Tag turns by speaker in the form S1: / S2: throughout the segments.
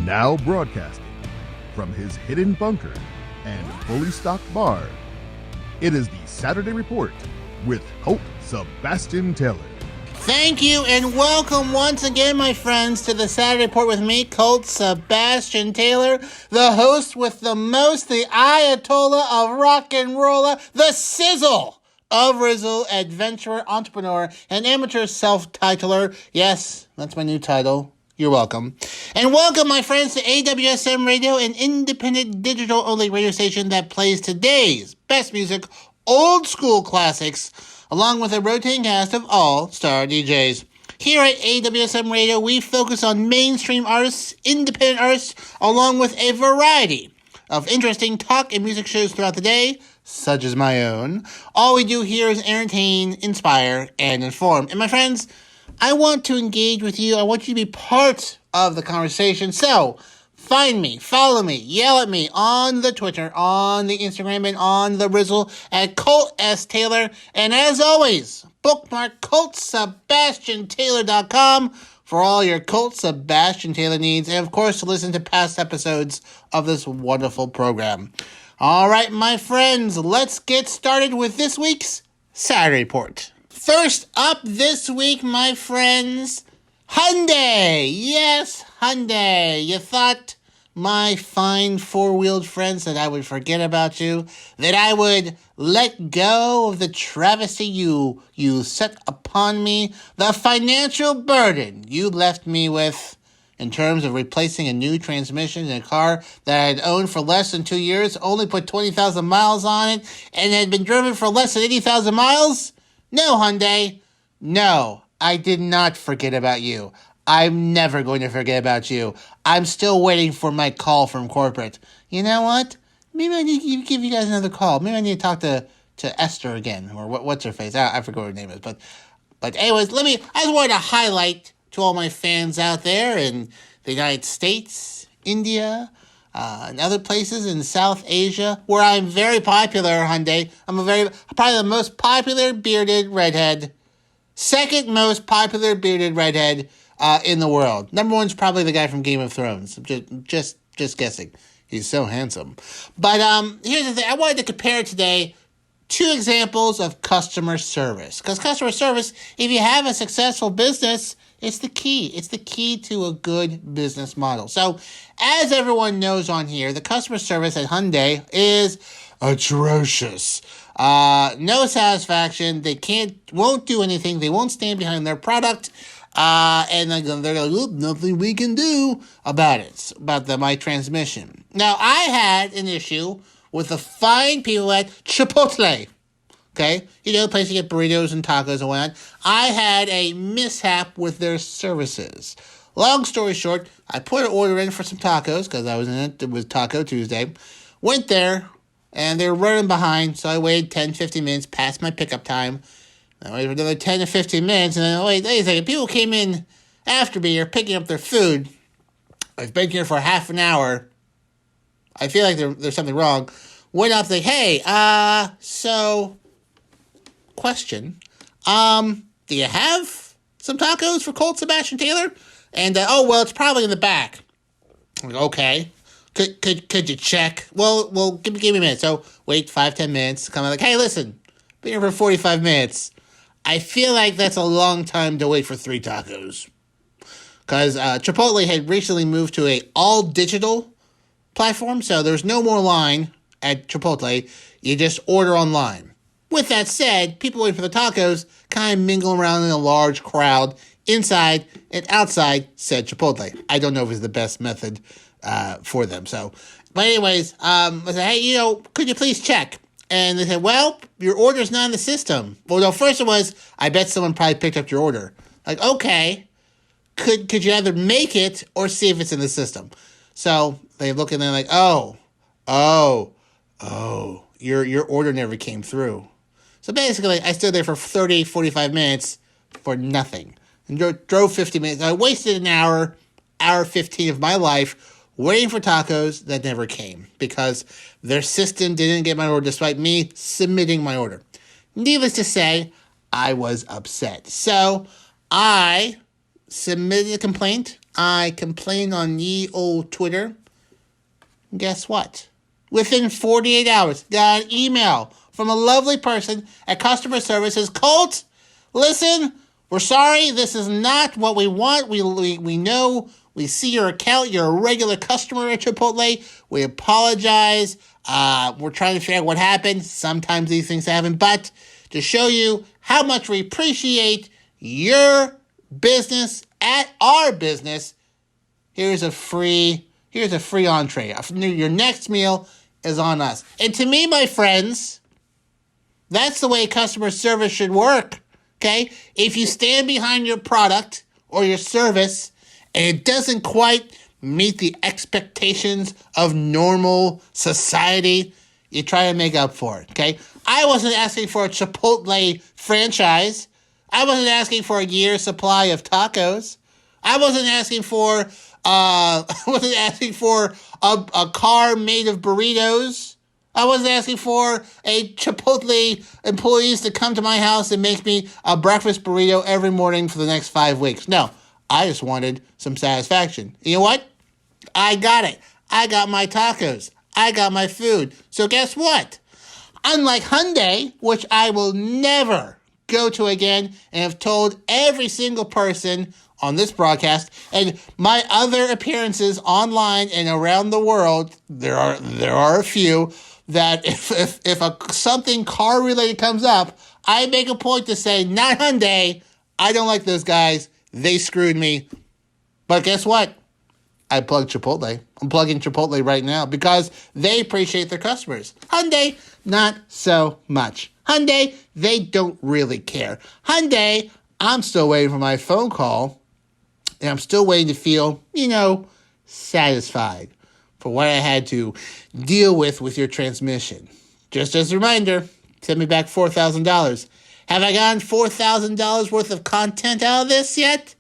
S1: Now broadcasting from his hidden bunker and fully stocked bar, it is the Saturday Report with Colt Sebastian Taylor.
S2: Thank you and welcome once again, my friends, to the Saturday Report with me, Colt Sebastian Taylor, the host with the most, the Ayatollah of rock and roller, the sizzle of Rizzle, adventurer, entrepreneur, and amateur self-titler. Yes, that's my new title. You're welcome. And welcome, my friends, to AWSM Radio, an independent digital-only radio station that plays today's best music, old school classics, along with a rotating cast of all-star DJs. Here at AWSM Radio, we focus on mainstream artists, independent artists, along with a variety of interesting talk and music shows throughout the day, such as my own. All we do here is entertain, inspire, and inform. And my friends, I want to engage with you. I want you to be part of the conversation. So, find me, follow me, yell at me on the Twitter, on the Instagram, and on the Rizzle at Colt S. Taylor. And as always, bookmark ColtSebastianTaylor.com for all your Colt Sebastian Taylor needs. And, of course, to listen to past episodes of this wonderful program. All right, my friends, let's get started with this week's Saturday Report. First up this week, my friends, Hyundai. Yes, Hyundai. You thought, my fine four-wheeled friends, that I would forget about you, that I would let go of the travesty you set upon me, the financial burden you left me with in terms of replacing a new transmission in a car that I had owned for less than 2 years, only put 20,000 miles on it, and had been driven for less than 80,000 miles? No, Hyundai. No, I did not forget about you. I'm never going to forget about you. I'm still waiting for my call from corporate. You know what? Maybe I need to give you guys another call. Maybe I need to talk to Esther again, or what's her face? I forget what her name is. But anyways, I just wanted to highlight to all my fans out there in the United States, India, and other places in South Asia, where I'm very popular, Hyundai. I'm probably the most popular bearded redhead. Second most popular bearded redhead in the world. Number one's probably the guy from Game of Thrones. Just guessing. He's so handsome. But here's the thing. I wanted to compare today two examples of customer service. Because customer service, if you have a successful business, it's the key. It's the key to a good business model. So, as everyone knows on here, the customer service at Hyundai is atrocious. No satisfaction. They won't do anything. They won't stand behind their product. And they're like, nothing we can do about it, about my transmission. Now, I had an issue with the fine people at Chipotle. Okay? You know, the place to get burritos and tacos and whatnot. I had a mishap with their services. Long story short, I put an order in for some tacos because I was in it. It was Taco Tuesday. Went there, and they were running behind, so I waited 10, 15 minutes past my pickup time. I waited for another 10 to 15 minutes, and then, wait a second. People came in after me, are picking up their food. I've been here for half an hour. I feel like there's something wrong. Went up, like, hey, so, question. Do you have some tacos for Colt Sebastian Taylor? And, well, it's probably in the back. I'm like, okay. Could you check? Well, give me a minute. So, wait 5-10 minutes. Come like, hey, listen, been here for 45 minutes. I feel like that's a long time to wait for 3 tacos. Because Chipotle had recently moved to a all-digital platform, so there's no more line at Chipotle. You just order online. With that said, people waiting for the tacos kind of mingle around in a large crowd inside and outside said Chipotle. I don't know if it's the best method for them. So, but anyways, I said, hey, could you please check? And they said, well, your order's not in the system. Well, no, first it was, I bet someone probably picked up your order. Like, okay, could you either make it or see if it's in the system? So they look and they're like, oh, your order never came through. So basically, I stood there for 30, 45 minutes for nothing. And drove 50 minutes. I wasted an hour 15 of my life waiting for tacos that never came because their system didn't get my order despite me submitting my order. Needless to say, I was upset. So I submitted a complaint I complained on ye old Twitter. Guess what? Within 48 hours, got an email from a lovely person at customer services. Colt, listen, we're sorry. This is not what we want. We know. We see your account. You're a regular customer at Chipotle. We apologize. We're trying to figure out what happened. Sometimes these things happen. But to show you how much we appreciate your business at our business, here's a free entree. Your next meal is on us. And to me, my friends, that's the way customer service should work, okay? If you stand behind your product or your service and it doesn't quite meet the expectations of normal society, you try to make up for it, okay? I wasn't asking for a Chipotle franchise. I wasn't asking for a year's supply of tacos. I wasn't asking for a car made of burritos. I wasn't asking for a Chipotle employees to come to my house and make me a breakfast burrito every morning for the next 5 weeks. No, I just wanted some satisfaction. You know what? I got it. I got my tacos. I got my food. So guess what? Unlike Hyundai, which I will never go to again and have told every single person on this broadcast and my other appearances online and around the world, there are a few that if something car related comes up, I make a point to say, not Hyundai. I don't like those guys. They screwed me. But guess what? I plugged Chipotle. I'm plugging Chipotle right now because they appreciate their customers. Hyundai, not so much. Hyundai, they don't really care. Hyundai, I'm still waiting for my phone call, and I'm still waiting to feel, satisfied for what I had to deal with your transmission. Just as a reminder, send me back $4,000. Have I gotten $4,000 worth of content out of this yet?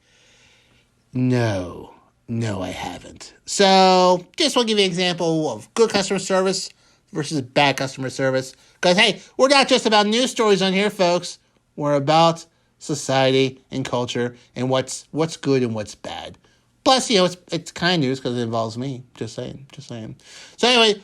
S2: No, I haven't. So, just want to give you an example of good customer service versus bad customer service. Because, hey, we're not just about news stories on here, folks. We're about society and culture and what's good and what's bad. Plus, it's kind of news because it involves me. Just saying. So anyway,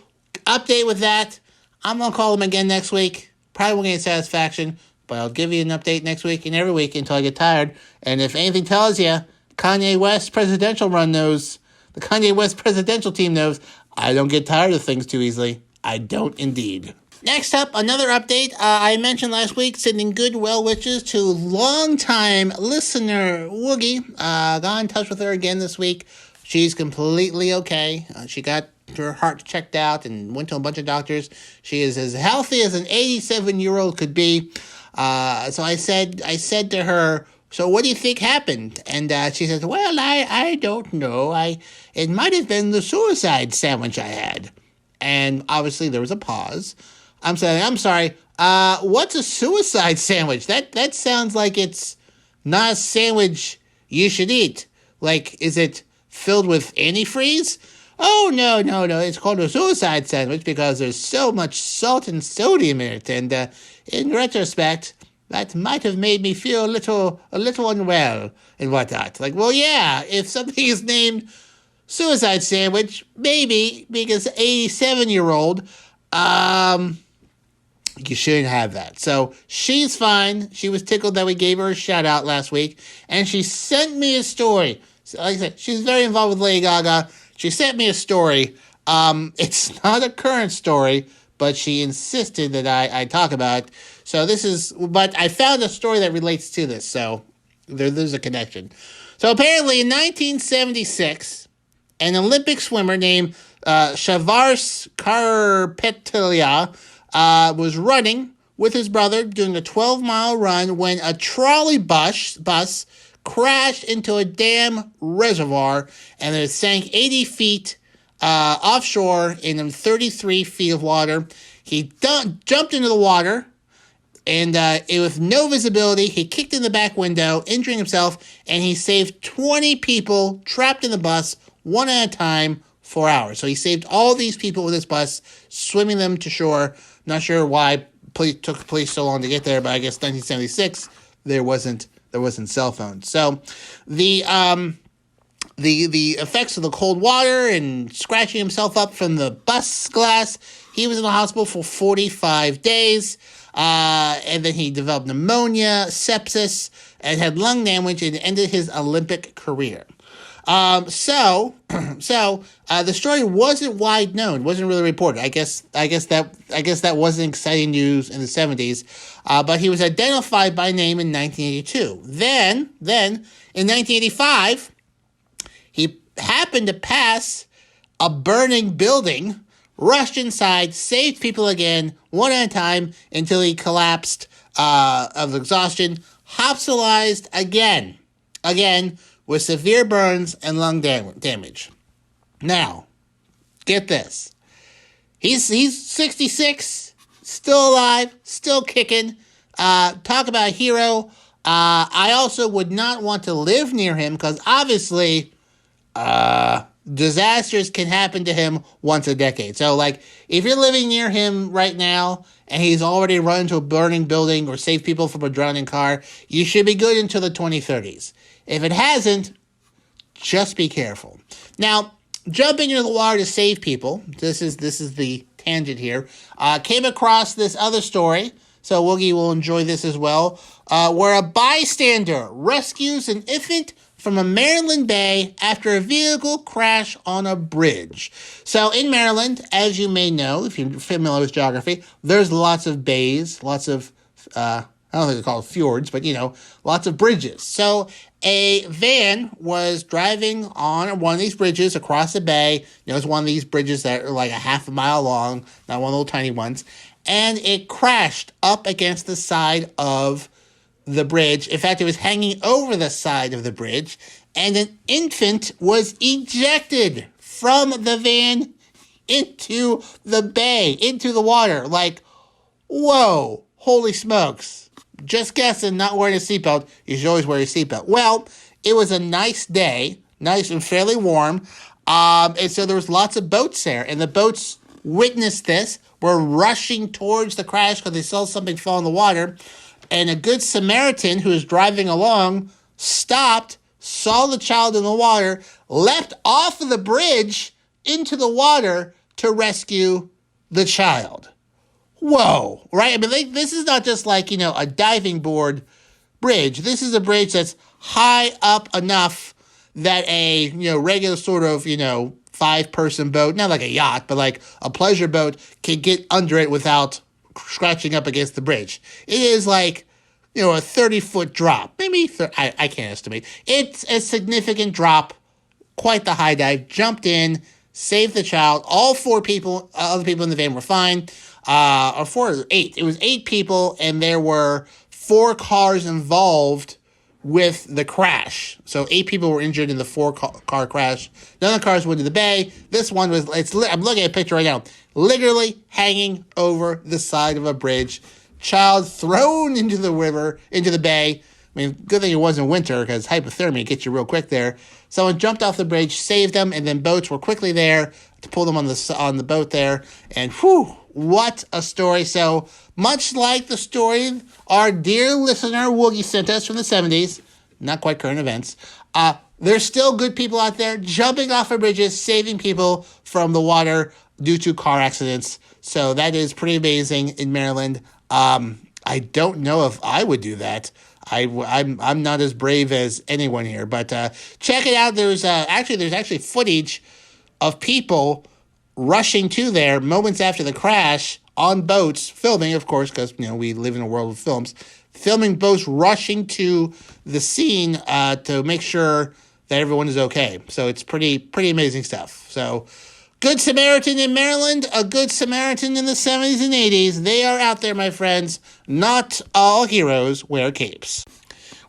S2: update with that. I'm going to call them again next week. Probably won't get satisfaction, but I'll give you an update next week and every week until I get tired. And if anything tells you, Kanye West presidential run knows, the Kanye West presidential team knows, I don't get tired of things too easily. I don't indeed. Next up, another update. I mentioned last week sending good well wishes to longtime listener Woogie. Got in touch with her again this week. She's completely okay. She got her heart checked out and went to a bunch of doctors. She is as healthy as an 87-year-old could be. So I said to her, so what do you think happened? And she says, well, I don't know. It might have been the suicide sandwich I had. And obviously there was a pause. I'm sorry. What's a suicide sandwich? That sounds like it's not a sandwich you should eat. Like, is it filled with antifreeze? Oh, no. It's called a suicide sandwich because there's so much salt and sodium in it. And in retrospect, that might have made me feel a little unwell and whatnot. Like, well, yeah, if something is named suicide sandwich, maybe because 87-year-old, you shouldn't have that. So she's fine. She was tickled that we gave her a shout out last week. And she sent me a story. So, like I said, she's very involved with Lady Gaga. She sent me a story. It's not a current story, but she insisted that I talk about it. So but I found a story that relates to this. So there's a connection. So apparently in 1976, an Olympic swimmer named Shavars Karpetlia was running with his brother doing a 12-mile run when a trolley bus crashed into a dam reservoir and it sank 80 feet offshore in 33 feet of water. He jumped into the water and with no visibility, he kicked in the back window, injuring himself, and he saved 20 people trapped in the bus one at a time for hours. So he saved all these people with this bus, swimming them to shore. Not sure why it took police so long to get there, but I guess 1976 there wasn't cell phones. So the the effects of the cold water and scratching himself up from the bus glass. He was in the hospital for 45 days, and then he developed pneumonia, sepsis, and had lung damage, and ended his Olympic career. So the story wasn't wide known, wasn't really reported. I guess that wasn't exciting news in the 70s. But he was identified by name in 1982. Then in 1985, he happened to pass a burning building, rushed inside, saved people again, one at a time, until he collapsed of exhaustion, hospitalized again, with severe burns and lung damage. Now, get this. He's 66, still alive, still kicking. Talk about a hero. I also would not want to live near him because obviously disasters can happen to him once a decade. So, like, if you're living near him right now and he's already run into a burning building or saved people from a drowning car, you should be good until the 2030s. If it hasn't, just be careful. Now, jumping into the water to save people, this is the tangent here, came across this other story, so Woogie will enjoy this as well, where a bystander rescues an infant from a Maryland bay after a vehicle crash on a bridge. So in Maryland, as you may know, if you're familiar with geography, there's lots of bays, lots of, I don't think they're called fjords, but, lots of bridges. So a van was driving on one of these bridges across the bay. It's one of these bridges that are like a half a mile long, not one of the little tiny ones. And it crashed up against the side of the bridge. In fact, it was hanging over the side of the bridge. And an infant was ejected from the van into the bay, into the water. Like, whoa, holy smokes. Just guessing, not wearing a seatbelt. You should always wear your seatbelt. Well, it was a nice day, nice and fairly warm. And so there was lots of boats there. And the boats witnessed this, were rushing towards the crash because they saw something fall in the water. And a good Samaritan who was driving along stopped, saw the child in the water, leapt off of the bridge into the water to rescue the child. Whoa, right? I mean, this is not just like, a diving board bridge. This is a bridge that's high up enough that a, regular sort of, 5-person boat, not like a yacht, but like a pleasure boat, can get under it without scratching up against the bridge. It is like, a 30-foot drop. Maybe, I can't estimate. It's a significant drop, quite the high dive. Jumped in, saved the child. All 4 people, other people in the van were fine. Or 4 or 8. It was 8 people, and there were 4 cars involved with the crash. So 8 people were injured in the 4-car crash. None of the cars went to the bay. This one was, I'm looking at a picture right now, literally hanging over the side of a bridge. Child thrown into the river, into the bay. I mean, good thing it wasn't winter, because hypothermia gets you real quick there. Someone jumped off the bridge, saved them, and then boats were quickly there to pull them on the boat there. And whew, what a story. So much like the story our dear listener Woogie sent us from the 70s, not quite current events, there's still good people out there jumping off of bridges, saving people from the water due to car accidents. So that is pretty amazing in Maryland. I don't know if I would do that. I'm not as brave as anyone here, but check it out. There's actually footage of people rushing to there moments after the crash on boats, filming, of course, because we live in a world of films, filming boats rushing to the scene to make sure that everyone is okay. So it's pretty amazing stuff. So Good Samaritan in Maryland, a Good Samaritan in the 70s and 80s. They are out there, my friends. Not all heroes wear capes.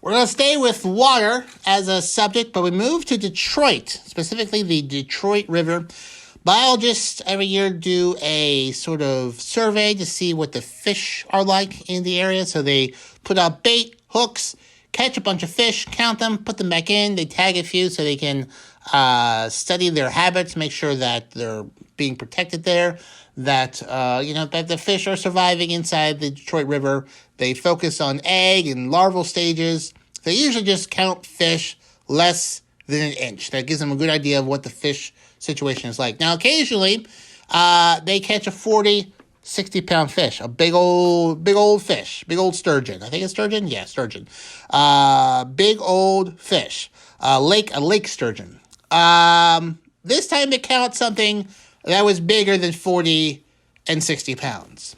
S2: We're going to stay with water as a subject, but we move to Detroit, specifically the Detroit River. Biologists every year do a sort of survey to see what the fish are like in the area. So they put out bait, hooks, catch a bunch of fish, count them, put them back in. They tag a few so they can study their habits, make sure that they're being protected there, that that the fish are surviving inside the Detroit River. They focus on egg and larval stages. They usually just count fish, less than an inch. That gives them a good idea of what the fish situation is like. Now, occasionally, they catch a 40, 60-pound fish, a big old fish, big old sturgeon. I think it's sturgeon? Yeah, sturgeon. Big old fish, a lake sturgeon. This time they caught something that was bigger than 40 and 60 pounds.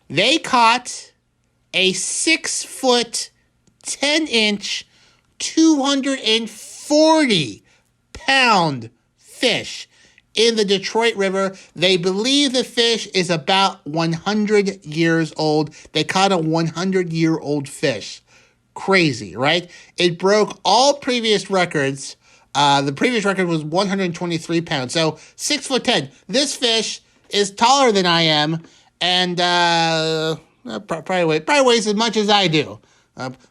S2: They caught a 6 foot, 10 inch, 240 pound fish in the Detroit River. They believe the fish is about 100 years old. They caught a 100-year-old fish. Crazy, right? It broke all previous records. The previous record was 123 pounds. So 6 foot 10. This fish is taller than I am, and probably weighs as much as I do.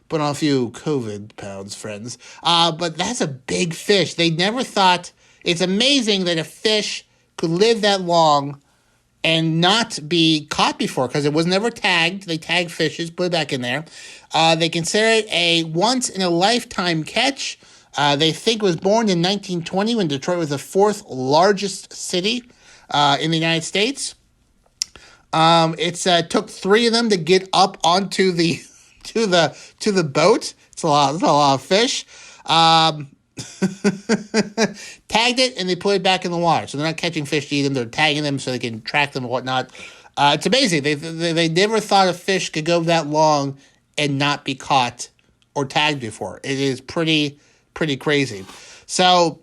S2: Put on a few COVID pounds, friends. But that's a big fish. They never thought. It's amazing that a fish could live that long and not be caught before, because it was never tagged. They tag fishes, put it back in there. They consider it a once-in-a-lifetime catch. They think it was born in 1920 when Detroit was the fourth largest city in the United States. It took 3 of them to get up onto the to the boat. It's a lot of fish. Tagged it, and they put it back in the water. So they're not catching fish to eat them. They're tagging them so they can track them and whatnot. It's amazing. They never thought a fish could go that long and not be caught or tagged before. It is pretty crazy. So,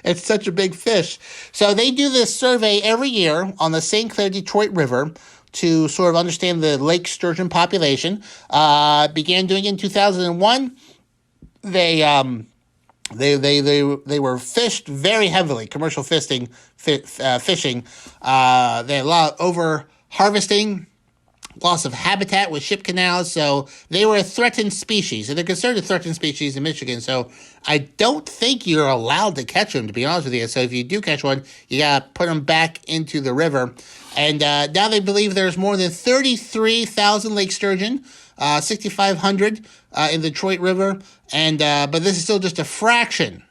S2: it's such a big fish. So they do this survey every year on the St. Clair Detroit River to sort of understand the lake sturgeon population. Began doing it in 2001. They were fished very heavily, commercial fishing. They had a lot of over harvesting, loss of habitat with ship canals, so they were a threatened species, and they're considered a threatened species in Michigan, so I don't think you're allowed to catch them, to be honest with you. So if you do catch one, you gotta put them back into the river. And now they believe there's more than 33,000 lake sturgeon, 6,500 in the Detroit River, and but this is still just a fraction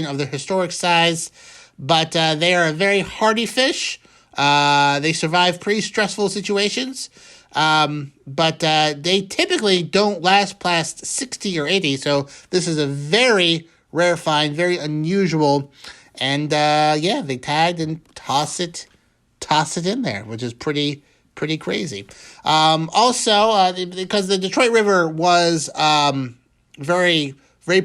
S2: of their historic size. But they are a very hardy fish. They survive pretty stressful situations, but they typically don't last past 60 or 80. So this is a very rare find, very unusual, and they tagged and toss it in there, which is pretty crazy. Also, because the Detroit River was very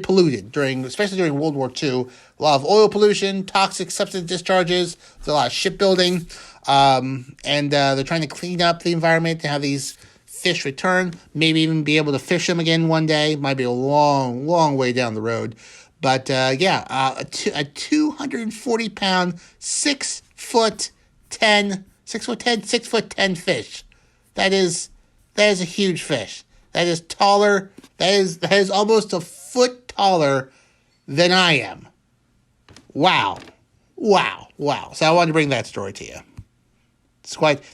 S2: polluted especially during World War II. A lot of oil pollution, toxic substance discharges. There's a lot of shipbuilding, and they're trying to clean up the environment to have these fish return. Maybe even be able to fish them again one day. Might be a long way down the road, but a 240-pound, 6 foot 10 fish. That is a huge fish. That is taller. That is almost a foot taller than I am. Wow. So I wanted to bring that story to you.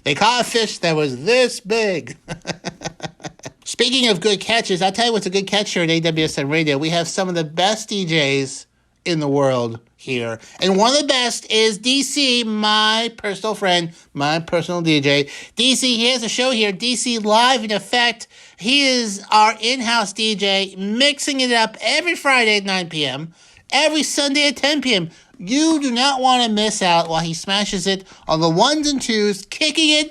S2: They caught a fish that was this big. Speaking of good catches, I'll tell you what's a good catch here at AWSM Radio. We have some of the best DJs in the world here. And one of the best is DC, my personal friend, my personal DJ. DC, he has a show here, DC Live in Effect. He is our in-house DJ, mixing it up every Friday at 9 p.m., every Sunday at 10 p.m. You do not want to miss out while he smashes it on the ones and twos, kicking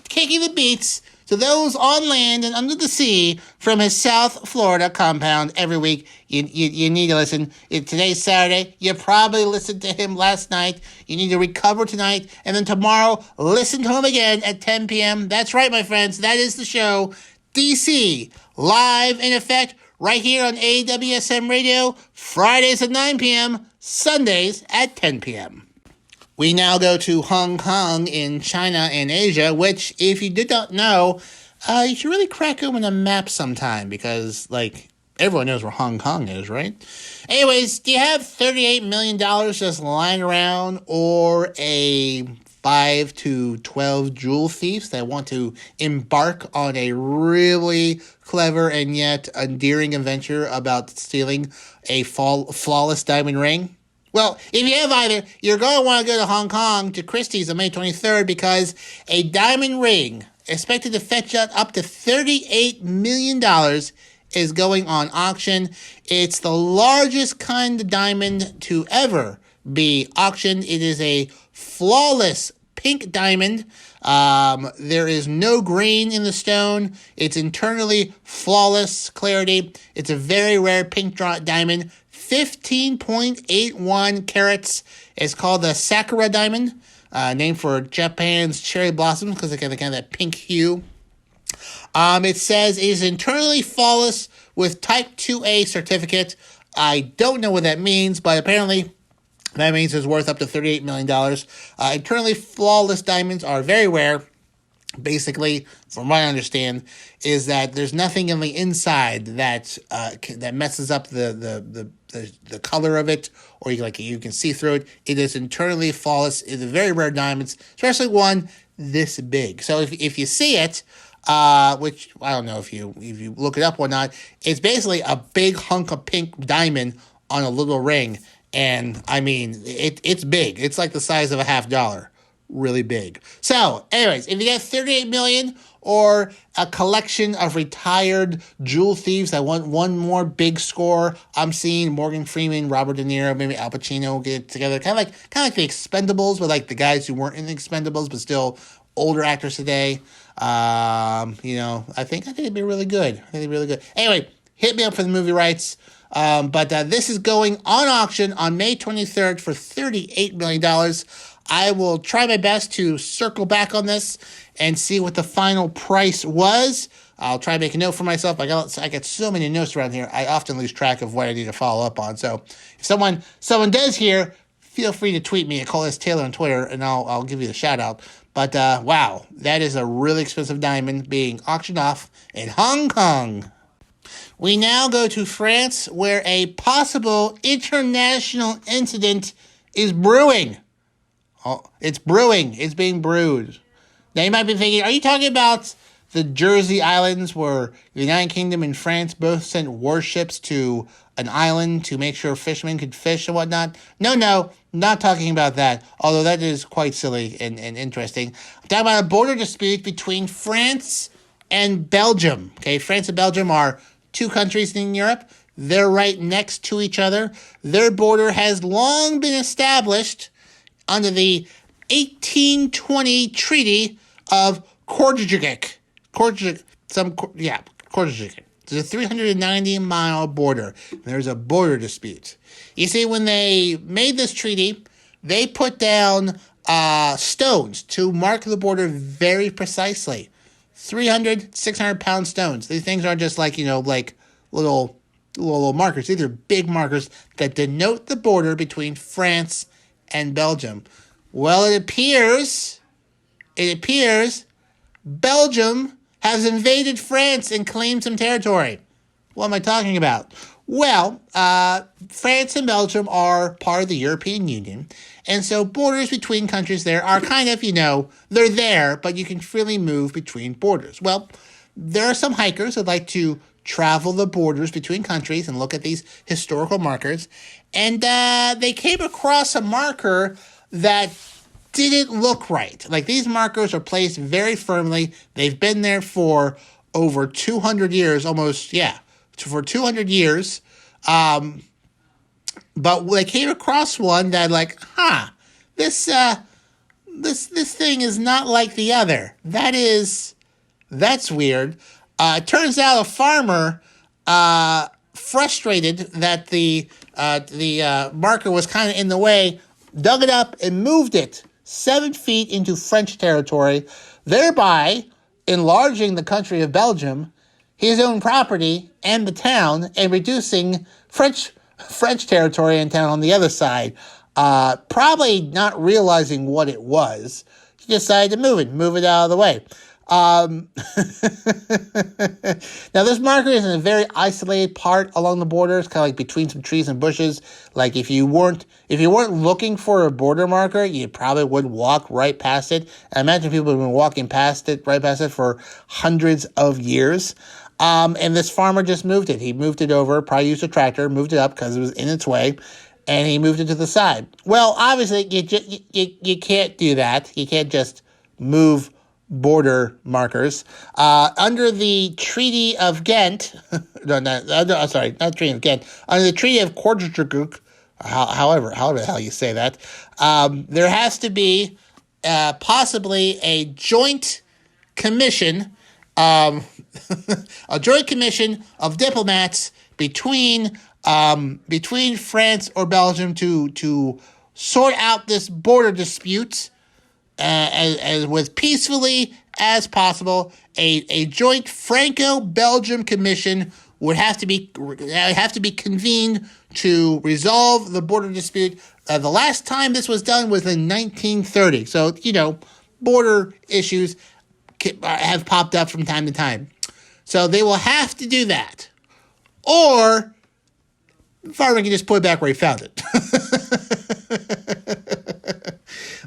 S2: the beats to those on land and under the sea from his South Florida compound every week. You need to listen. Today's Saturday. You probably listened to him last night. You need to recover tonight. And then tomorrow, listen to him again at 10 p.m. That's right, my friends. That is the show. DC, Live in Effect, right here on AWSM Radio, Fridays at 9 p.m., Sundays at 10 p.m. We now go to Hong Kong in China and Asia, which, if you did not know, you should really crack open a map sometime, because, everyone knows where Hong Kong is, right? Anyways, do you have $38 million just lying around, or a 5 to 12 jewel thieves that want to embark on a really clever and yet endearing adventure about stealing a flawless diamond ring. Well, if you have either, you're going to want to go to Hong Kong to Christie's on May 23rd because a diamond ring expected to fetch up to $38 million is going on auction. It's the largest kind of diamond to ever be auctioned. It is a flawless pink diamond. There is no grain in the stone. It's internally flawless clarity. It's a very rare pink diamond. 15.81 carats. It's called the Sakura diamond, named for Japan's cherry blossoms because they kind of that pink hue. It says it is internally flawless with Type 2A certificate. I don't know what that means, but apparently that means it's worth up to $38 million. Internally flawless diamonds are very rare. Basically, from what I understand, is that there's nothing in the inside that messes up the color of it, or you can see through it. It is internally flawless. It's a very rare diamond, especially one this big. So if you see it, which I don't know if you look it up or not, it's basically a big hunk of pink diamond on a little ring, and I mean it's big. It's like the size of a $50. Really big. So, anyways, if you get $38 million or a collection of retired jewel thieves that want one more big score, I'm seeing Morgan Freeman, Robert De Niro, maybe Al Pacino get together, kind of like the Expendables, but like the guys who weren't in the Expendables, but still older actors today. I think it'd be really good. Anyway, hit me up for the movie rights. But this is going on auction on May 23rd for $38 million. I will try my best to circle back on this and see what the final price was. I'll try to make a note for myself. I got so many notes around here, I often lose track of what I need to follow up on. So if someone does here, feel free to tweet me at Colt S. Taylor on Twitter, and I'll give you a shout out. But wow, that is a really expensive diamond being auctioned off in Hong Kong. We now go to France, where a possible international incident is brewing. Oh, it's brewing. It's being brewed. Now you might be thinking, are you talking about the Jersey Islands where the United Kingdom and France both sent warships to an island to make sure fishermen could fish and whatnot? No, not talking about that, although that is quite silly and interesting. I'm talking about a border dispute between France and Belgium. Okay, France and Belgium are two countries in Europe. They're right next to each other. Their border has long been established under the 1820 Treaty of Kortrijk. Kortrijk. It's a 390-mile border. There's a border dispute. You see, when they made this treaty, they put down stones to mark the border very precisely. 300, 600-pound stones. These things aren't just like little markers. These are big markers that denote the border between France and Belgium. Well, it appears Belgium has invaded France and claimed some territory. What am I talking about? Well, France and Belgium are part of the European Union, and so borders between countries there are kind of, they're there, but you can freely move between borders. Well, there are some hikers that like to travel the borders between countries and look at these historical markers, and they came across a marker that didn't look right. Like, these markers are placed very firmly. They've been there for over 200 years, for 200 years. But they came across one that this thing is not like the other. That's weird. It turns out a farmer, frustrated that the marker was kind of in the way, dug it up and moved it 7 feet into French territory, thereby enlarging the country of Belgium, his own property, and the town, and reducing French territory and town on the other side. Probably not realizing what it was, he decided to move it out of the way. Now, this marker is in a very isolated part along the border. It's kind of like between some trees and bushes. Like if you weren't looking for a border marker, you probably would walk right past it. I imagine people have been walking right past it for hundreds of years. And this farmer just moved it. He moved it over, probably used a tractor, moved it up because it was in its way, and he moved it to the side. Well, obviously, you can't do that. You can't just move border markers. Under the Treaty of Ghent, not Treaty of Ghent, under the Treaty of Kortrijk, however the hell you say that, there has to be possibly a joint commission, a joint commission of diplomats between France or Belgium to sort out this border dispute as peacefully as possible. A joint Franco-Belgian commission would have to be convened to resolve the border dispute. The last time this was done was in 1930. So, border issues have popped up from time to time. So they will have to do that. Or the farmer can just put it back where he found it.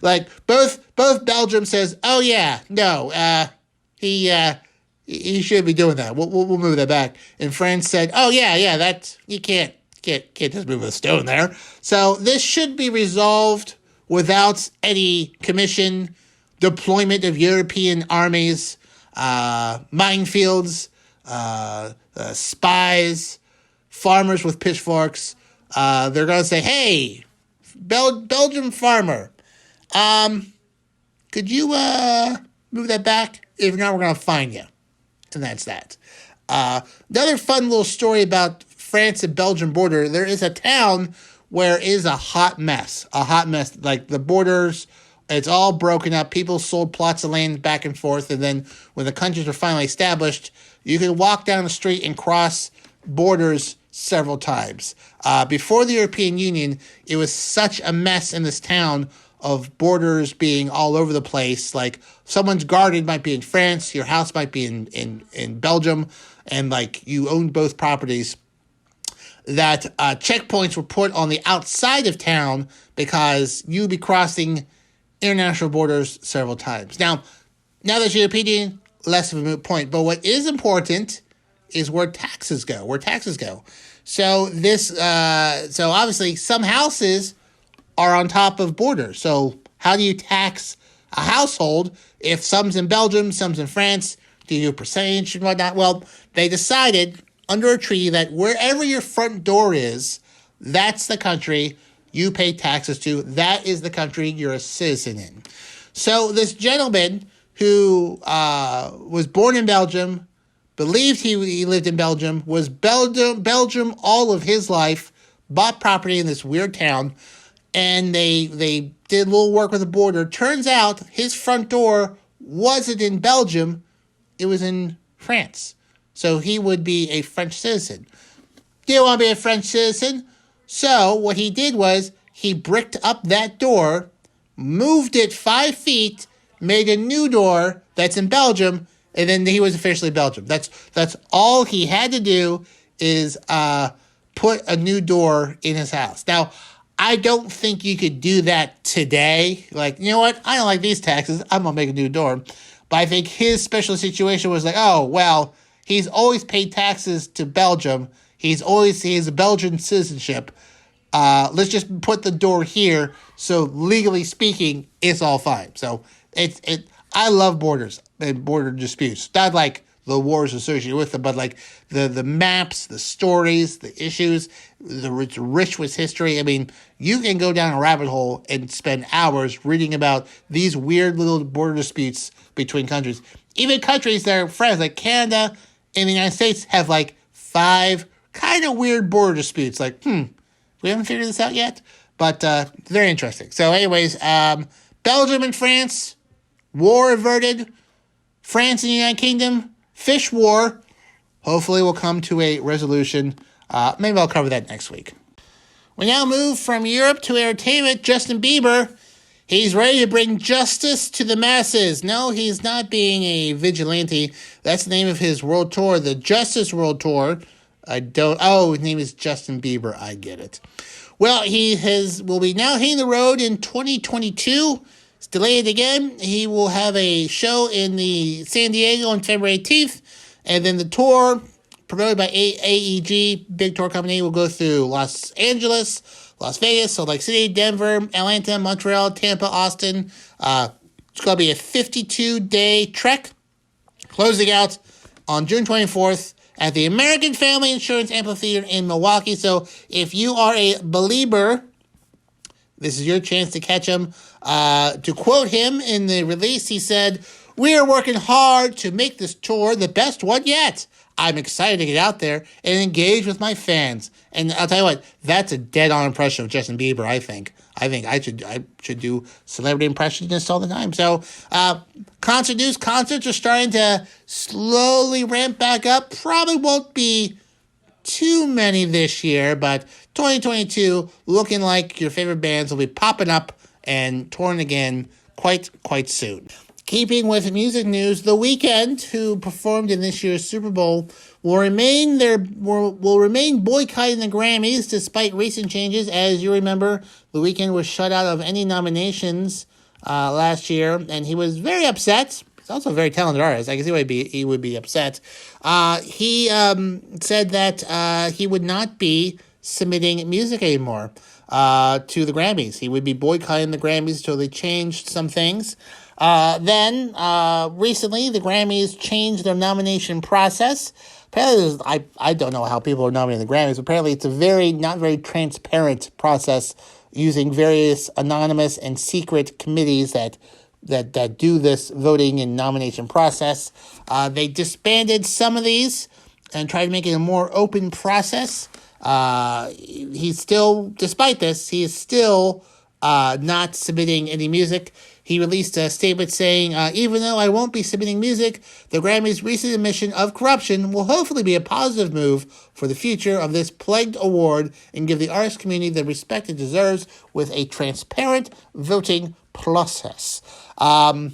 S2: Like both Belgium says, oh yeah, no, he should be doing that. We'll move that back. And France said, oh yeah, that's you can't just move a stone there. So this should be resolved without any commission, deployment of European armies, minefields, spies, farmers with pitchforks. They're going to say, hey, Belgian farmer, could you move that back? If not, we're going to fine you. And that's that. Another fun little story about France and Belgium border, there is a town where it is a hot mess. Like the borders, it's all broken up. People sold plots of land back and forth. And then when the countries were finally established, you could walk down the street and cross borders several times. Before the European Union, it was such a mess in this town of borders being all over the place. Like someone's garden might be in France, your house might be in Belgium, and like you owned both properties. That checkpoints were put on the outside of town because you'd be crossing international borders several times. Now that you're European, less of a moot point. But what is important is where taxes go. So so obviously some houses are on top of borders. So how do you tax a household if some's in Belgium, some's in France? Do you do a percentage and whatnot? Well, they decided under a treaty that wherever your front door is, that's the country you pay taxes to. That is the country you're a citizen in. So this gentleman who was born in Belgium, believed he lived in Belgium, was Belgium all of his life, bought property in this weird town, and they did a little work with the border. Turns out his front door wasn't in Belgium, it was in France. So he would be a French citizen. Didn't want to be a French citizen, so what he did was he bricked up that door, moved it 5 feet, made a new door that's in Belgium, and then he was officially Belgium. That's all he had to do is put a new door in his house. Now, I don't think you could do that today. Like, you know what? I don't like these taxes. I'm going to make a new door. But I think his special situation was like, oh, well, he's always paid taxes to Belgium. He has a Belgian citizenship. Let's just put the door here. So legally speaking, it's all fine. So I love borders and border disputes. Not like the wars associated with them, but like the maps, the stories, the issues, it's rich with history. I mean, you can go down a rabbit hole and spend hours reading about these weird little border disputes between countries. Even countries that are friends, like Canada and the United States, have like 5 kind of weird border disputes. Like, we haven't figured this out yet, but very interesting. So anyways, Belgium and France, war averted. France and the United Kingdom, fish war. Hopefully we'll come to a resolution. Maybe I'll cover that next week. We now move from Europe to entertainment. Justin Bieber, He's ready to bring justice to the masses. No, he's not being a vigilante. That's the name of his world tour, the Justice World Tour. His name is Justin Bieber. I get it. Well, will be now hitting the road in 2022. It's delayed again. He will have a show in the San Diego on February 18th. And then the tour, promoted by AEG, big tour company, will go through Los Angeles, Las Vegas, Salt Lake City, Denver, Atlanta, Montreal, Tampa, Austin. It's going to be a 52-day trek, closing out on June 24th at the American Family Insurance Amphitheater in Milwaukee. So if you are a believer, this is your chance to catch him. To quote him in the release, he said, "We are working hard to make this tour the best one yet. I'm excited to get out there and engage with my fans." And I'll tell you what, that's a dead-on impression of Justin Bieber, I think. I should do celebrity impressionists all the time. So, concert news, concerts are starting to slowly ramp back up. Probably won't be too many this year, but 2022 looking like your favorite bands will be popping up and touring again quite soon. Keeping with music news, The Weeknd, who performed in this year's Super Bowl, will remain boycotting the Grammys despite recent changes. As you remember, The Weeknd was shut out of any nominations last year, and he was very upset. He's also a very talented artist. I guess he would be upset. He said that he would not be submitting music anymore to the Grammys. He would be boycotting the Grammys until they changed some things. Then recently, the Grammys changed their nomination process. Apparently, I don't know how people are nominating the Grammys. Apparently, it's a not very transparent process using various anonymous and secret committees that do this voting and nomination process. They disbanded some of these and tried to make it a more open process. Despite this, he is still not submitting any music. He released a statement saying, "Even though I won't be submitting music, the Grammys' recent admission of corruption will hopefully be a positive move for the future of this plagued award and give the artist community the respect it deserves with a transparent voting process." So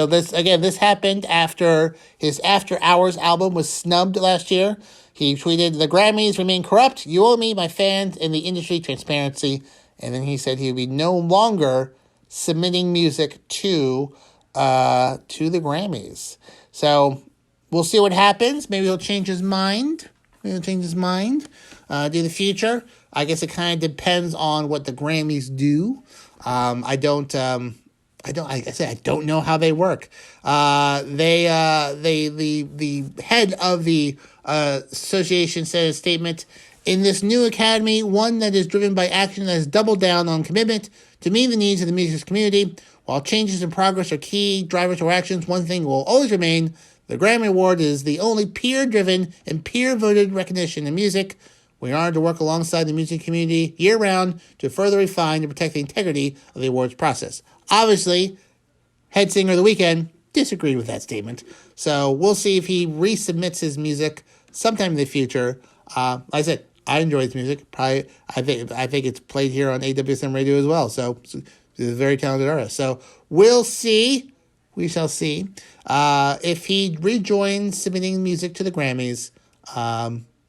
S2: this happened after his After Hours album was snubbed last year. He tweeted, "The Grammys remain corrupt. You owe me, my fans, and the industry transparency." And then he said he would be no longer submitting music to the Grammys. So we'll see what happens. Maybe he'll change his mind. Do the future. I guess it kind of depends on what the Grammys do. I don't know how they work. The head of the association said in a statement, "In this new academy, one that is driven by action that has doubled down on commitment to meet the needs of the music community, while changes in progress are key drivers to our actions, one thing will always remain. The Grammy Award is the only peer-driven and peer-voted recognition in music. We are honored to work alongside the music community year-round to further refine and protect the integrity of the awards process." Obviously, head singer of The Weeknd disagreed with that statement. So we'll see if he resubmits his music sometime in the future. Like I said, I enjoy his music. I think it's played here on AWSM radio as well. So he's a very talented artist. So we'll see. We shall see if he rejoins submitting music to the Grammys.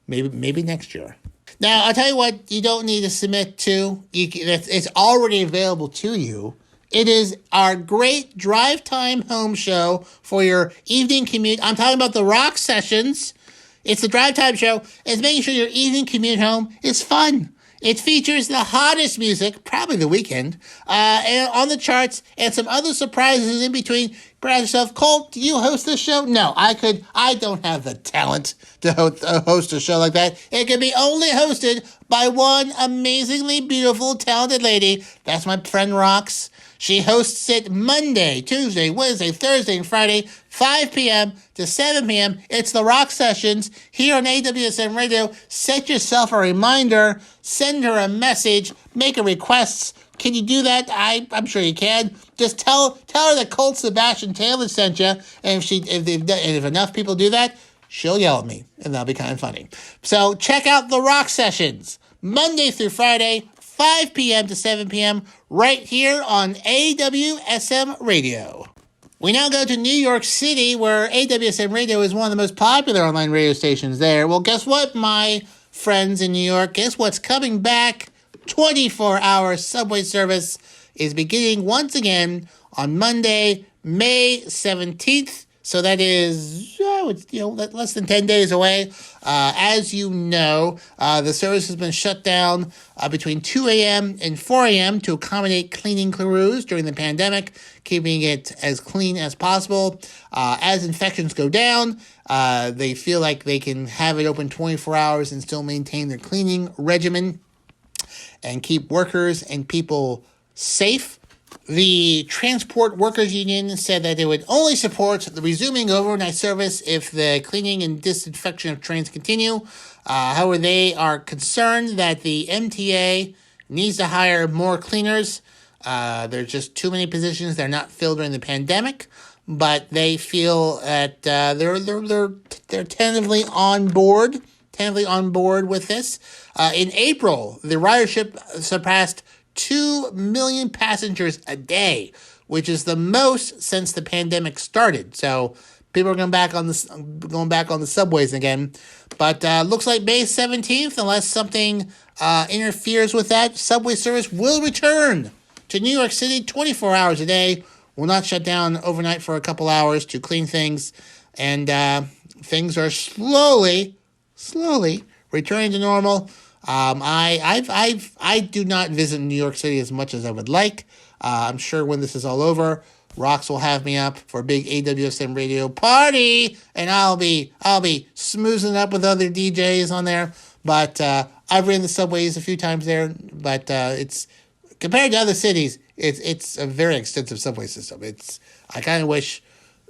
S2: Maybe next year. Now I'll tell you what you don't need to submit to. It's already available to you. It is our great drive time home show for your evening commute. I'm talking about the Rock Sessions. It's the drive time show. It's making sure your evening commute home is fun. It features the hottest music, probably The Weeknd, and on the charts, and some other surprises in between. Brad yourself, Colt, do you host this show? No, I don't have the talent to host a show like that. It can be only hosted by one amazingly beautiful, talented lady. That's my friend Rox. She hosts it Monday, Tuesday, Wednesday, Thursday, and Friday, 5 p.m. to 7 p.m. It's the Rock Sessions here on AWSM Radio. Set yourself a reminder. Send her a message. Make a request. Can you do that? I'm sure you can. Just tell her that Colt Sebastian Taylor sent you. And if enough people do that, she'll yell at me. And that'll be kind of funny. So check out the Rock Sessions. Monday through Friday, 5 p.m. to 7 p.m. right here on AWSM Radio. We now go to New York City, where AWSM Radio is one of the most popular online radio stations there. Well, guess what, my friends in New York? Guess what's coming back? 24-hour subway service is beginning once again on Monday, May 17th. So that is, less than 10 days away. As you know, the service has been shut down between 2 a.m. and 4 a.m. to accommodate cleaning crews during the pandemic, keeping it as clean as possible. As infections go down, they feel like they can have it open 24 hours and still maintain their cleaning regimen and keep workers and people safe. The Transport Workers Union said that they would only support the resuming overnight service if the cleaning and disinfection of trains continue. However, they are concerned that the MTA needs to hire more cleaners. There's just too many positions that are not filled during the pandemic, but they feel that they're tentatively on board with this. In April, the ridership surpassed 2 million passengers a day, which is the most since the pandemic started. So people are going back on the subways again. But looks like May 17th, unless something interferes with that, subway service will return to New York City 24 hours a day. Will not shut down overnight for a couple hours to clean things, and things are slowly returning to normal. I do not visit New York City as much as I would like. I'm sure when this is all over, Rox will have me up for a big AWSM radio party, and I'll be smoozing up with other DJs on there. But I've ridden the subways a few times there, but it's compared to other cities, it's a very extensive subway system. I kind of wish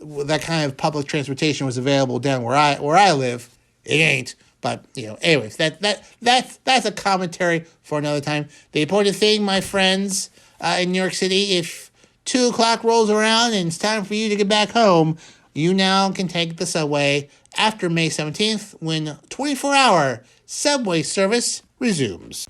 S2: that kind of public transportation was available down where I live. It ain't. But, anyways, that's a commentary for another time. The important thing, my friends, in New York City, if 2 o'clock rolls around and it's time for you to get back home, you now can take the subway after May 17th when 24-hour subway service resumes.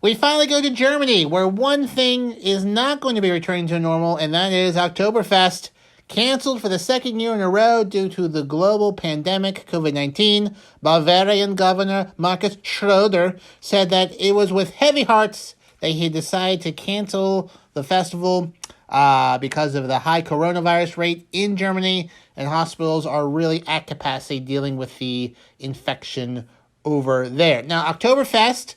S2: We finally go to Germany, where one thing is not going to be returning to normal, and that is Oktoberfest. Canceled for the second year in a row due to the global pandemic, COVID-19, Bavarian Governor Markus Schröder said that it was with heavy hearts that he decided to cancel the festival because of the high coronavirus rate in Germany, and hospitals are really at capacity dealing with the infection over there. Now, Oktoberfest,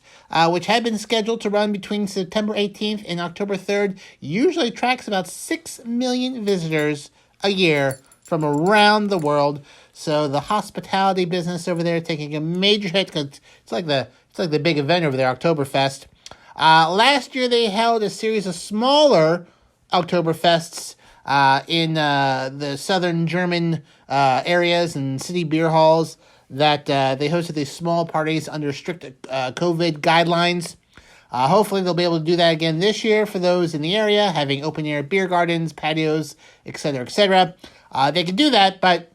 S2: which had been scheduled to run between September 18th and October 3rd, usually attracts about 6 million visitors a year from around the world. So the hospitality business over there taking a major hit because it's like the big event over there, Oktoberfest. Last year they held a series of smaller Oktoberfests in the southern German areas and city beer halls that they hosted these small parties under strict COVID guidelines. Hopefully they'll be able to do that again this year for those in the area, having open-air beer gardens, patios, etc., etc. They can do that, but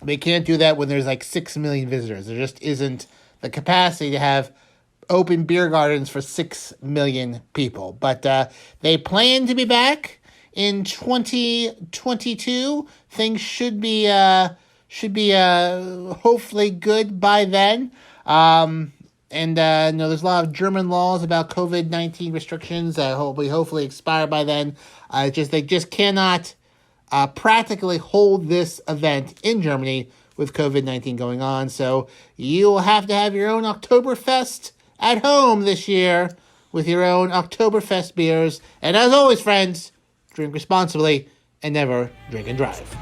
S2: they can't do that when there's like 6 million visitors. There just isn't the capacity to have open beer gardens for 6 million people. But they plan to be back in 2022. Things should be hopefully good by then. There's a lot of German laws about COVID-19 restrictions that hopefully expire by then. They just cannot practically hold this event in Germany with COVID-19 going on. So you'll have to have your own Oktoberfest at home this year with your own Oktoberfest beers. And as always, friends, drink responsibly and never drink and drive.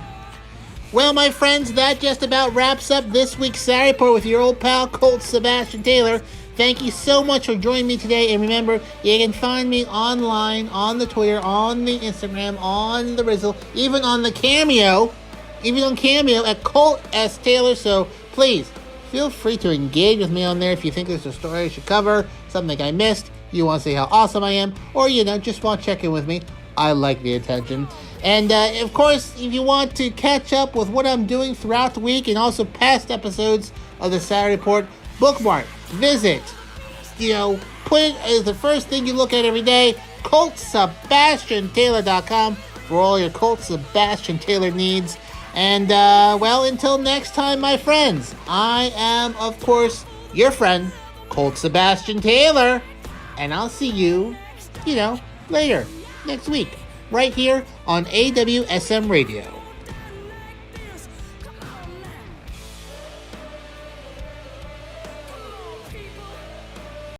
S2: Well, my friends, that just about wraps up this week's Saturday Report with your old pal, Colt Sebastian Taylor. Thank you so much for joining me today. And remember, you can find me online, on the Twitter, on the Instagram, on the Rizzle, even on the Cameo, at Colt S. Taylor. So please, feel free to engage with me on there if you think there's a story I should cover, something I missed, you want to see how awesome I am, or, just want to check in with me. I like the attention. And, of course, if you want to catch up with what I'm doing throughout the week and also past episodes of the Saturday Report, bookmark, visit put it as the first thing you look at every day. ColtSebastianTaylor.com for all your Colt Sebastian Taylor needs. And, until next time, my friends, I am, of course, your friend, Colt Sebastian Taylor. And I'll see you, later, next week, right here on AWSM Radio.